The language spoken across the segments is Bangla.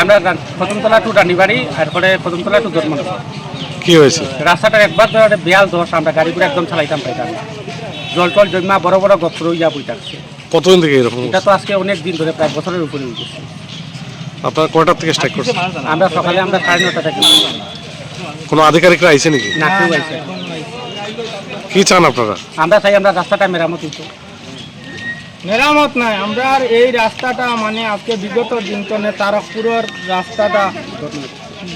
আমরা প্রথমতলা টু রানীবাড়ি এরপরে প্রথমতলা টু জন্মনগর। কি হয়েছে? রাস্তাটা একবার বেয়াল দোষ, আমরা গাড়ি করে একদম চালাইতাম পাইতাম, জল টল জমা বড় বড় গছ রইয়া বই থাকছে। কতদিন থেকে এরকম? এটা তো আজকে অনেক দিন ধরে, প্রায় বছরের উপরে হয়ে গেছে। আপনারা কয়টার থেকে স্ট্রাইক করছেন? আমরা সকালে 9:30 থেকে। কোনো আধিকারিকরা আইছে নাকি? না, কেউ আইছে। কি চান আপনারা? আমরা চাই আমরা রাস্তাটা মেরামত হইতো। মেরামত নাই, আমরা এই রাস্তাটা মানে আজকে বিগত দিন তো তারকপুরের রাস্তাটা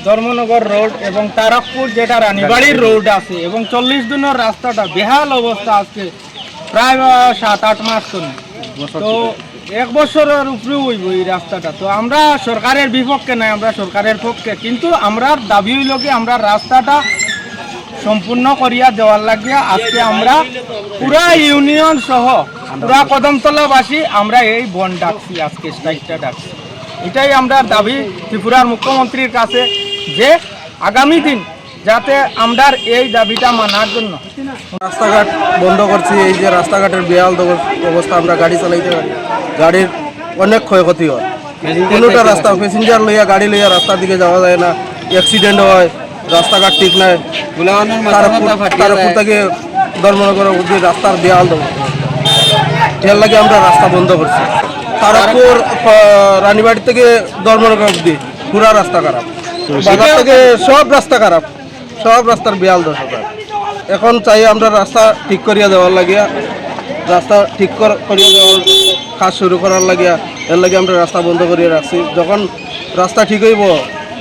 ধর্মনগর রোড এবং তারকপুর যেটা রানীবাড়ির রোড আছে এবং 40 দিনের রাস্তাটা বেহাল অবস্থা, আজকে প্রায় 7-8 মাস তো 1 বছরের উপরেও হইব এই রাস্তাটা। তো আমরা সরকারের বিপক্ষে নাই, আমরা সরকারের পক্ষে, কিন্তু আমরা দাবি হইল কি আমরা রাস্তাটা সম্পূর্ণ করিয়া দেওয়ার লাগিয়া আজকে আমরা পুরা ইউনিয়ন সহ পুরা কদমতলাবাসী আমরা এই বন ডাকছি, আজকে স্ট্রাইকটা ডাকছি। এটাই আমরা দাবি ত্রিপুরার মুখ্যমন্ত্রীর কাছে যে আগামী দিন যাতে আমরা এই দাবিটা মানার জন্য। রাস্তাঘাট বন্ধ করছি, এই যে রাস্তাঘাটের বেহাল অবস্থা, আমরা গাড়ি চালাইতে পারি, গাড়ির অনেক ক্ষয়ক্ষতি হয়। কোনোটা রাস্তা প্যাসেঞ্জার লইয়া গাড়ি লইয়া রাস্তার দিকে যাওয়া যায় না, অ্যাক্সিডেন্ট হয়, রাস্তাঘাট ঠিক নাই। তারপর থেকে ধর্মনগর অবধি রাস্তার বেহাল এর লাগে আমরা রাস্তা বন্ধ করছি। তারপর রানীবাড়ি থেকে ধর্মনগর অবধি পুরা রাস্তা খারাপ, বাজার থেকে সব রাস্তা খারাপ, সব রাস্তার বেহাল দশা। এখন চাই আমরা রাস্তা ঠিক করিয়া দেওয়ার লাগিয়া, রাস্তা ঠিক করিয়া দেওয়ার কাজ শুরু করার লাগিয়া, এর লাগে আমরা রাস্তা বন্ধ করিয়া রাখছি। যখন রাস্তা ঠিক হইব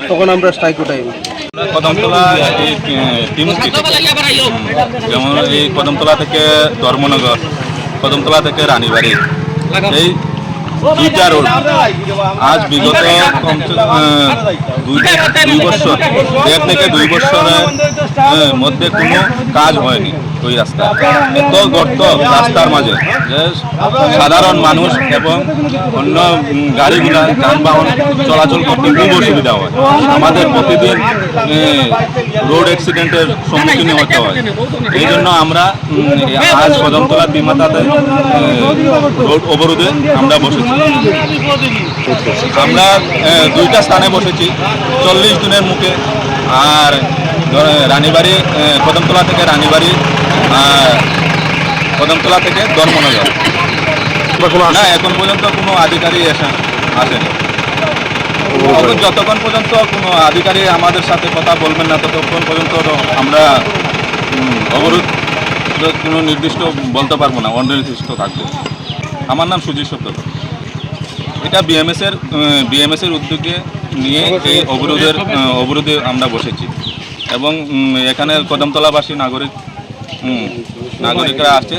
তখন আমরা স্ট্রাইক উঠাইব। কদমতলা যেমন এই কদমতলা থেকে ধর্মনগর, কদমতলা থেকে রানীবাড়ি, এই দুইটা রোড আজ বিগত দুই বছর 1.5 থেকে 2 বছরের মধ্যে কোনো কাজ হয়নি ওই রাস্তা। এত গর্ত রাস্তার মাঝে যে সাধারণ মানুষ এবং অন্য গাড়িগুলা যানবাহন চলাচল করতে খুব অসুবিধা হয়। আমাদের প্রতিদিন রোড অ্যাক্সিডেন্টের সম্মুখীন হতে হয়। এই জন্য আমরা আজ কদমতলা বিমাতাতে রোড অবরোধে আমরা বসেছি। আমরা 2টা স্থানে বসেছি, 40 দিনের মুখে। আর রানীবাড়ি, কদমতলা থেকে রানীবাড়ি, আর কদমতলা থেকে ধর্মনগর। না, এখন পর্যন্ত কোনো আধিকারিক আসেনি। যতক্ষণ পর্যন্ত কোনো আধিকারিক আমাদের সাথে কথা বলবেন না, ততক্ষণ পর্যন্ত আমরা অবরোধ কোনো নির্দিষ্ট বলতে পারবো না, অনির্দিষ্ট থাকবে। আমার নাম সুজিত সত্য। এটা বিএমএসের উদ্যোগে নিয়ে এই অবরোধে আমরা বসেছি এবং এখানে কদমতলাবাসী নাগরিকরা আছে,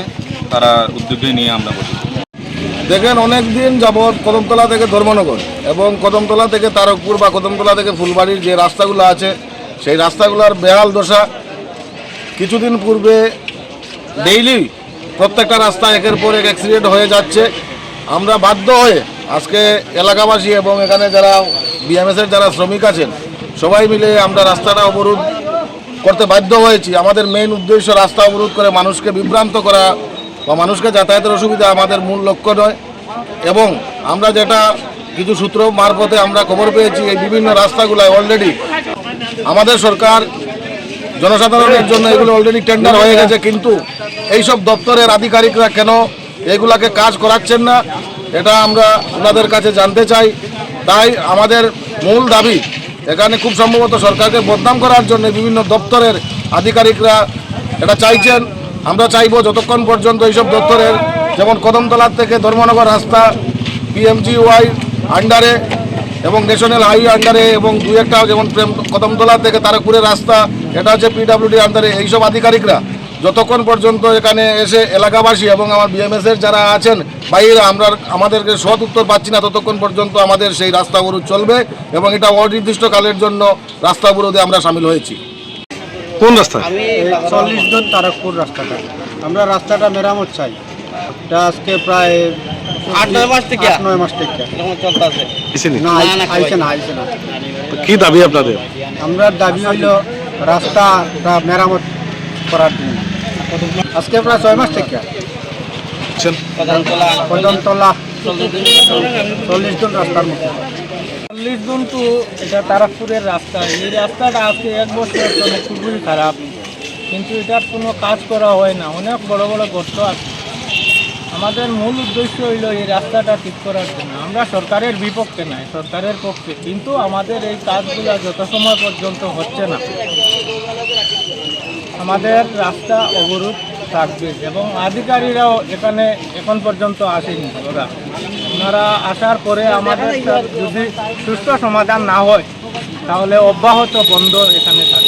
তারা উদ্যোগে নিয়ে আমরা বসেছি। দেখেন, অনেক দিন যাবৎ কদমতলা থেকে ধর্মনগর এবং কদমতলা থেকে তারকপুর বা কদমতলা থেকে ফুলবাড়ির যে রাস্তাগুলো আছে, সেই রাস্তাগুলোর বেহাল দশা। কিছুদিন পূর্বে ডেইলি প্রত্যেকটা রাস্তা একের পর এক অ্যাক্সিডেন্ট হয়ে যাচ্ছে। আমরা বাধ্য হয়ে আজকে এলাকাবাসী এবং এখানে যারা বিএমএসের যারা শ্রমিক আছেন, সবাই মিলে আমরা রাস্তাটা অবরোধ করতে বাধ্য হয়েছি। আমাদের মেইন উদ্দেশ্য রাস্তা অবরোধ করে মানুষকে বিভ্রান্ত করা বা মানুষকে যাতায়াতের অসুবিধা আমাদের মূল লক্ষ্য নয়। এবং আমরা যেটা কিছু সূত্র মারফতে আমরা খবর পেয়েছি, এই বিভিন্ন রাস্তাগুলোয় অলরেডি আমাদের সরকার জনসাধারণের জন্য এগুলো অলরেডি টেন্ডার হয়ে গেছে, কিন্তু এইসব দপ্তরের আধিকারিকরা কেন এগুলাকে কাজ করাচ্ছেন না, এটা আমরা ওনাদের কাছে জানতে চাই। তাই আমাদের মূল দাবি, এখানে খুব সম্ভবত সরকারকে বদনাম করার জন্য বিভিন্ন দপ্তরের আধিকারিকরা এটা চাইছেন। আমরা চাইব যতক্ষণ পর্যন্ত এইসব দপ্তরের, যেমন কদমতলা থেকে ধর্মনগর রাস্তা পিএমজিওয়াই আন্ডারে এবং ন্যাশনাল হাইওয়ে আন্ডারে, এবং 2-1টা যেমন কদমতলা থেকে তারকপুরের রাস্তা, এটা হচ্ছে পিডাব্লিউডি আন্ডারে, এইসব আধিকারিকরা যতক্ষণ পর্যন্ত এখানে এসে এলাকাবাসী এবং আমার বিএমএসের যারা আছেন বাইরে আমাদেরকে সৎ উত্তর পাচ্ছি না, ততক্ষণ পর্যন্ত আমাদের সেই রাস্তা অবরোধ চলবে এবং এটা অনির্দিষ্টকালের জন্য রাস্তা অবরোধে আমরা সামিল হয়েছি। কোন রাস্তা? 40 জন তারকপুর রাস্তাটা, আমরা রাস্তাটা মেরামত চাই। এটা আজকে প্রায় 8-9 মাস থেকে আসেনি? না আইছে না। কি দাবি আপনাদের? আমরা দাবি হইল রাস্তাটা মেরামত করার জন্য। আজকে প্রায় 6 মাস থেকে কদমতলা 40 জন রাস্তার মধ্যে 40 জন তো এটা তারকপুরের রাস্তা। এই রাস্তাটা আজকে 1 বছরের জন্য খুবই খারাপ, কিন্তু এটার কোনো কাজ করা হয় না। অনেক বড় বড় গর্ত আছে। আমাদের মূল উদ্দেশ্য হইল এই রাস্তাটা ঠিক করার জন্য। আমরা সরকারের বিপক্ষে নাই, সরকারের পক্ষে, কিন্তু আমাদের এই কাজগুলো যত সময় পর্যন্ত হচ্ছে না, আমাদের রাস্তা অবরোধ থাকবে। এবং আধিকারিকরাও এখানে এখন পর্যন্ত আসেনি। ওনারা আসার পরে আমাদের যদি সুষ্ঠু সমাধান না হয়, তাহলে অব্যাহত বন্ধ এখানে থাকবে।